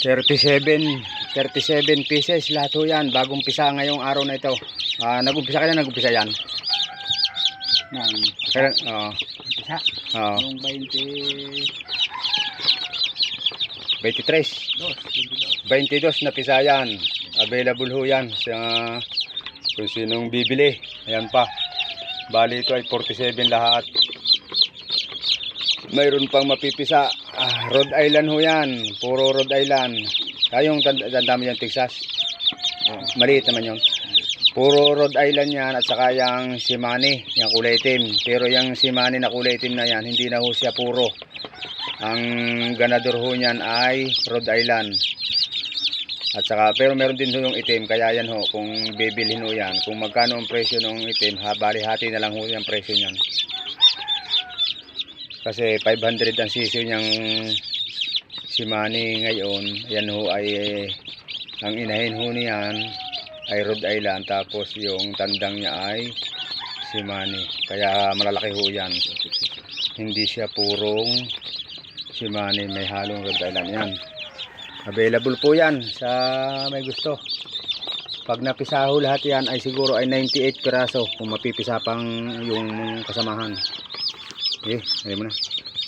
37 pieces lahat ho yan. Bagong pisa ngayong araw na ito. Nag-umpisa ka na, nag-umpisa yan. Isa. Yung 22 na pisa yan. Available ho yan sa kung sinong bibili. Ayan pa. Bali ito ay 47 lahat. Mayroon pang mapipisa. Rhode Island ho yan. Puro Rhode Island. Kayong tandaan yan, Texas. Maliit naman yun. Puro Rhode Island yan at saka yung Shimane, yung kulay itim. Pero yung Shimane na kulay itim na yan, hindi na ho siya puro. Ang ganador ho niyan ay Rhode Island. At saka, pero meron din ho yung itim, kaya yan ho, kung bibilhin ho yan, kung magkano ang presyo ng itim, bali hati na lang ho yung presyo niyan. Kasi 500 ang sisiyo niyang Shimane ngayon. Yan ho ay ang inahin ho niyan ay Rhode Island, tapos yung tandang niya ay Shimane. Kaya malalaki ho yan. Hindi siya purong Shimane, may halong Rhode Island yan. Available po yan sa may gusto. Pag napisa ho lahat yan ay siguro ay 98 piraso kung mapipisa pang yung kasamahan. Okay, ayun mo na.